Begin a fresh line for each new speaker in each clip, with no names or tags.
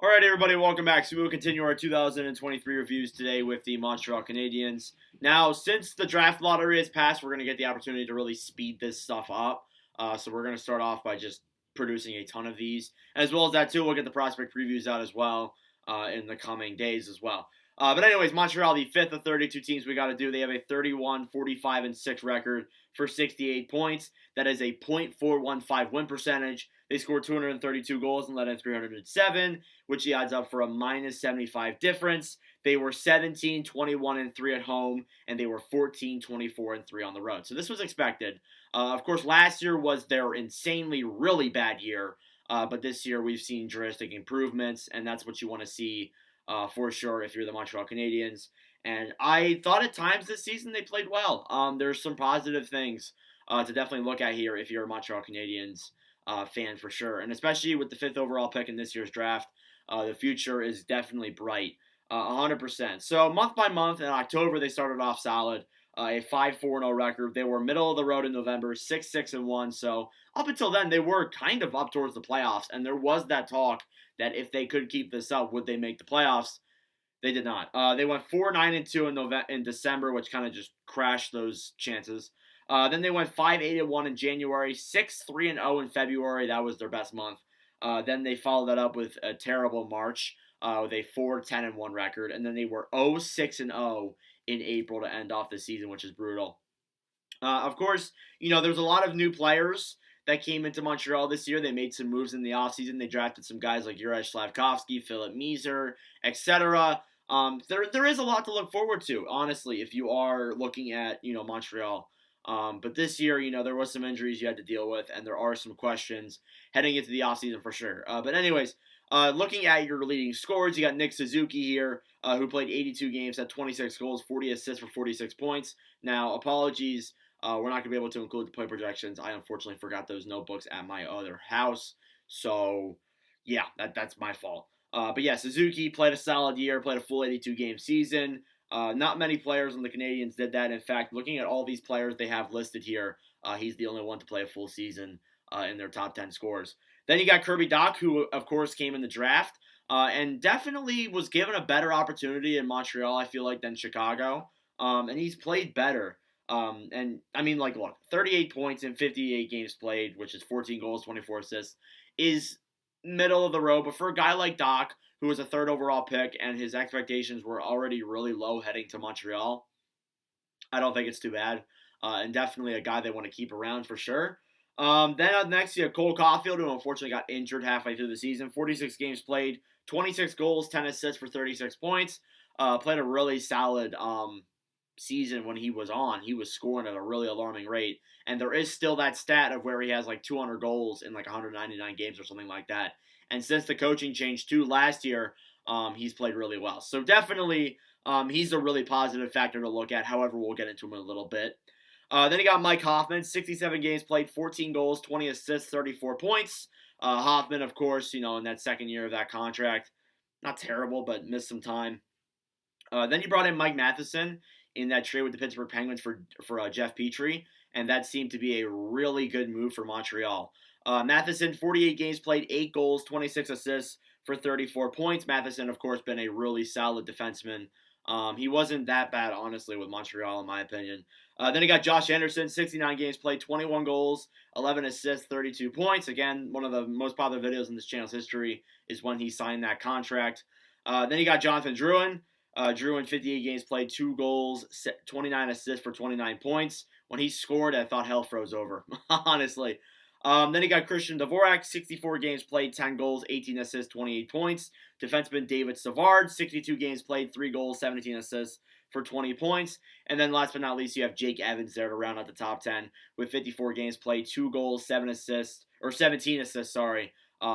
All right, everybody, welcome back. So we will continue our 2023 reviews today with the Montreal Canadiens. Now, since the draft lottery has passed, we're going to get the opportunity to really speed this stuff up. So we're going to start off by just producing a ton of these. As well as that, too, we'll get the prospect previews out as well in the coming days as well. But anyways, Montreal, the fifth of 32 teams we got to do. They have a 31, 45, and 6 record for 68 points. That is a .415 win percentage. They scored 232 goals and let in 307, which adds up for a minus 75 difference. They were 17, 21, and 3 at home, and they were 14, 24, and 3 on the road. So this was expected. Of course, last year was their insanely, really bad year, but this year we've seen drastic improvements, and that's what you want to see for sure if you're the Montreal Canadiens. And I thought at times this season they played well. There's some positive things to definitely look at here if you're a Montreal Canadiens fan for sure. And especially with the 5th overall pick in this year's draft, the future is definitely bright, 100%. So month by month, in October they started off solid, a 5-4-0 record. They were middle of the road in November, 6-6-1. So up until then, they were kind of up towards the playoffs, and there was that talk that if they could keep this up, would they make the playoffs? They did not. They went 4-9-2 in December, which kind of just crashed those chances. Then they went 5-8-1 in January, 6-3-0 in February. That was their best month. Then they followed that up with a terrible March with a 4-10-1 record, and then they were 0-6-0 in April to end off the season, which is brutal. Of course, there's a lot of new players that came into Montreal this year. They made some moves in the offseason. They drafted some guys like Juraj Slavkovsky, Philip Mieser, etc. There is a lot to look forward to, honestly, if you are looking at Montreal. But this year, there was some injuries you had to deal with, and there are some questions heading into the offseason for sure. But anyways, looking at your leading scorers, you got Nick Suzuki here, who played 82 games, had 26 goals, 40 assists for 46 points. Now, apologies, we're not going to be able to include the point projections. I unfortunately forgot those notebooks at my other house. So, yeah, that's my fault. But yeah, Suzuki played a solid year, played a full 82-game season. Not many players on the Canadiens did that. In fact, looking at all these players they have listed here, he's the only one to play a full season in their top 10 scores. Then you got Kirby Dach, who, of course, came in the draft and definitely was given a better opportunity in Montreal, I feel like, than Chicago. And he's played better. And, I mean, look, 38 points in 58 games played, which is 14 goals, 24 assists, is middle of the road. But for a guy like Dach, who was a 3rd overall pick, and his expectations were already really low heading to Montreal, I don't think it's too bad. And definitely a guy they want to keep around for sure. Then up next, you have Cole Caulfield, who unfortunately got injured halfway through the season. 46 games played, 26 goals, 10 assists for 36 points. Played a really solid season when he was on. He was scoring at a really alarming rate. And there is still that stat of where he has 200 goals in 199 games or something like that. And since the coaching change too last year, he's played really well. So definitely he's a really positive factor to look at. However, we'll get into him in a little bit. Then you got Mike Hoffman, 67 games played, 14 goals, 20 assists, 34 points. Hoffman, of course, in that second year of that contract, not terrible, but missed some time. Then you brought in Mike Matheson in that trade with the Pittsburgh Penguins for Jeff Petrie, and that seemed to be a really good move for Montreal. Matheson, 48 games played, 8 goals, 26 assists for 34 points. Matheson, of course, been a really solid defenseman. He wasn't that bad, honestly, with Montreal, in my opinion. Then you got Josh Anderson, 69 games played, 21 goals, 11 assists, 32 points. Again, one of the most popular videos in this channel's history is when he signed that contract. Then you got Jonathan Drouin. Drouin, 58 games played, 2 goals, 29 assists for 29 points. When he scored, I thought hell froze over, honestly. Then you got Christian Dvorak, 64 games played, 10 goals, 18 assists, 28 points. Defenseman David Savard, 62 games played, 3 goals, 17 assists for 20 points. And then last but not least, you have Jake Evans there to round out the top 10 with 54 games played, 2 goals, 17 assists,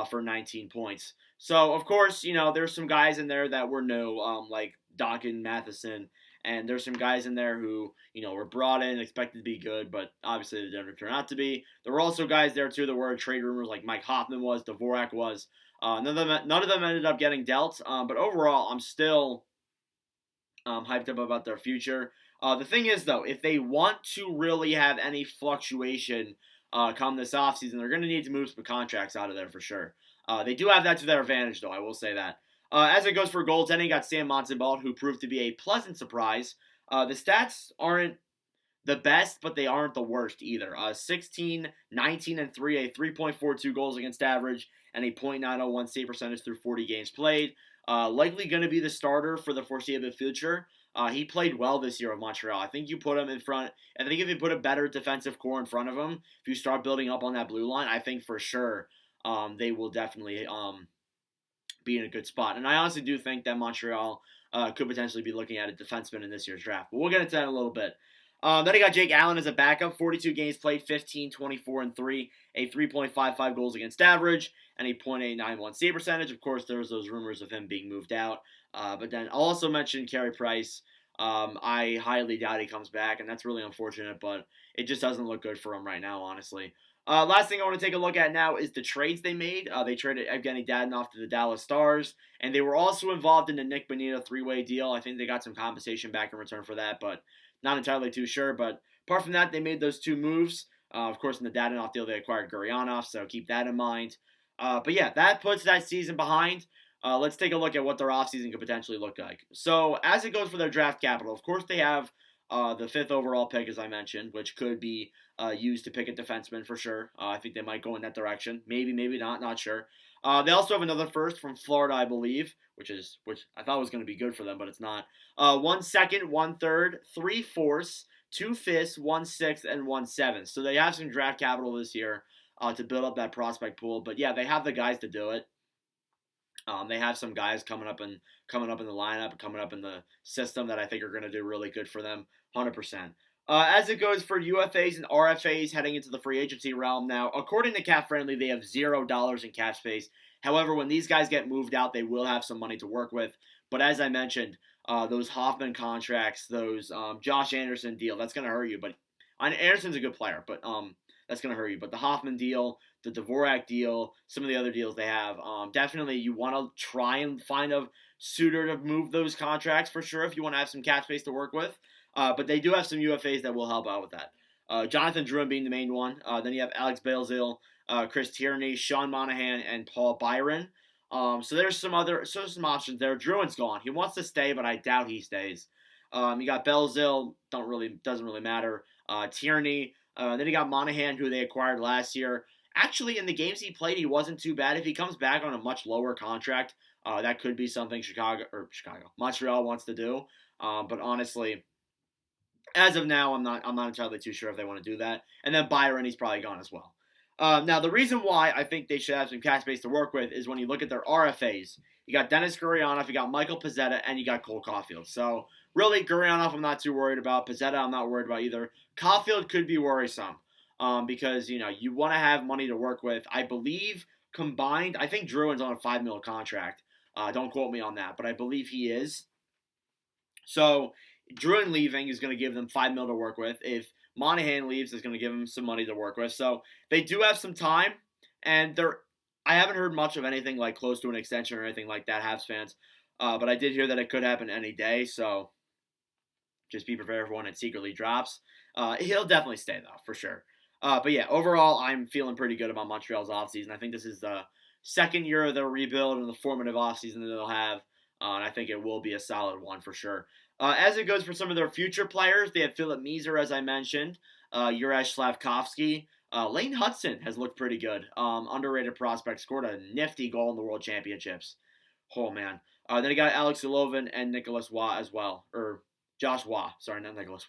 for 19 points. So, of course, there's some guys in there that were new, like Dach and Matheson. And there's some guys in there who, were brought in, expected to be good, but obviously they didn't turn out to be. There were also guys there, too, that were trade rumors, like Mike Hoffman was, Dvorak was. None of them ended up getting dealt, but overall, I'm still hyped up about their future. The thing is, though, if they want to really have any fluctuation come this offseason, they're going to need to move some contracts out of there for sure. They do have that to their advantage, though. I will say that. As it goes for goaltending, got Sam Montembeault, who proved to be a pleasant surprise. The stats aren't the best, but they aren't the worst either. 16, 19, and 3, a 3.42 goals against average, and a .901 save percentage through 40 games played. Likely going to be the starter for the foreseeable future. He played well this year with Montreal. I think you put him in front. I think if you put a better defensive core in front of him, if you start building up on that blue line, I think for sure they will definitely be in a good spot. And I honestly do think that Montreal could potentially be looking at a defenseman in this year's draft. But we'll get into that in a little bit. Then he got Jake Allen as a backup, 42 games played, 15, 24, and 3, a 3.55 goals against average, and a .891 save percentage. Of course, there was those rumors of him being moved out. But then I'll also mention Carey Price. I highly doubt he comes back, and that's really unfortunate, but it just doesn't look good for him right now, honestly. Last thing I want to take a look at now is the trades they made. They traded Evgeny Dadonov to the Dallas Stars, and they were also involved in the Nick Bonito three-way deal. I think they got some compensation back in return for that, but not entirely too sure. But apart from that, they made those two moves. Of course, in the Dadonov deal, they acquired Gurionov, so keep that in mind. But yeah, that puts that season behind. Let's take a look at what their offseason could potentially look like. So as it goes for their draft capital, of course they have the 5th overall pick, as I mentioned, which could be used to pick a defenseman for sure. I think they might go in that direction. Maybe, maybe not sure. They also have another first from Florida, I believe, which I thought was going to be good for them, but it's not. 1 second, 1 third, 3 fourths, 2 fifths, 1 sixth, and 1 seventh. So they have some draft capital this year to build up that prospect pool. But yeah, they have the guys to do it. They have some guys coming up in the lineup, coming up in the system that I think are going to do really good for them, 100%. As it goes for UFAs and RFAs heading into the free agency realm now, according to Cap Friendly, they have $0 in cap space. However, when these guys get moved out, they will have some money to work with. But as I mentioned, those Hoffman contracts, those Josh Anderson deal, that's going to hurt you. But Anderson's a good player, but that's going to hurt you. But the Hoffman deal, the Dvorak deal, some of the other deals they have, definitely you want to try and find a suitor to move those contracts for sure if you want to have some cap space to work with. But they do have some UFAs that will help out with that. Jonathan Drouin being the main one. Then you have Alex Belzil, Chris Tierney, Sean Monahan, and Paul Byron. So there's some options there. Drouin's gone. He wants to stay, but I doubt he stays. You got Belzil, doesn't really matter. Tierney. Then you got Monahan, who they acquired last year. Actually, in the games he played, he wasn't too bad. If he comes back on a much lower contract, that could be something Montreal wants to do. But honestly, as of now, I'm not entirely too sure if they want to do that. And then Byron, he's probably gone as well. Now, the reason why I think they should have some cap space to work with is when you look at their RFAs. You got Dennis Gurionov, you got Michael Pezzetta, and you got Cole Caulfield. So, really, Gurionov I'm not too worried about. Pezzetta I'm not worried about either. Caulfield could be worrisome because, you want to have money to work with. I believe combined, I think Drouin's on a $5 million contract. Don't quote me on that, but I believe he is. So, Drouin leaving is going to give them $5 million to work with. If Monahan leaves, it's going to give them some money to work with. So they do have some time, and I haven't heard much of anything like close to an extension or anything like that, Habs fans. But I did hear that it could happen any day, so just be prepared for when it secretly drops. He'll definitely stay, though, for sure. But yeah, overall, I'm feeling pretty good about Montreal's offseason. I think this is the second year of their rebuild and the formative offseason that they'll have. And I think it will be a solid one for sure. As it goes for some of their future players, they have Philip Meeser, as I mentioned, Juraj Slavkovsky. Lane Hudson has looked pretty good. Underrated prospect, scored a nifty goal in the World Championships. Oh, man. Then you got Alex Ulovin and Nicholas Waugh as well. Or Josh Waugh. Sorry, not Nicholas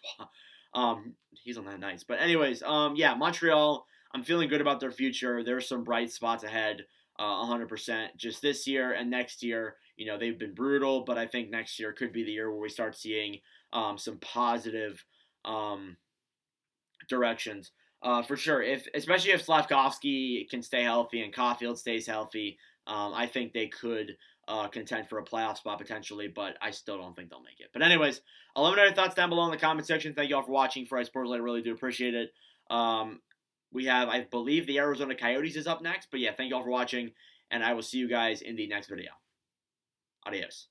Waugh. He's on that nice. But anyways, yeah, Montreal, I'm feeling good about their future. There's some bright spots ahead. 100% just this year and next year. They've been brutal, but I think next year could be the year where we start seeing some positive directions for sure. Especially if Slavkovsky can stay healthy and Caulfield stays healthy, I think they could contend for a playoff spot potentially, but I still don't think they'll make it. But anyways, let me know your thoughts down below in the comment section. Thank you all for watching. For iSports, I really do appreciate it. We have, I believe, the Arizona Coyotes is up next. But yeah, thank you all for watching, and I will see you guys in the next video. Adios.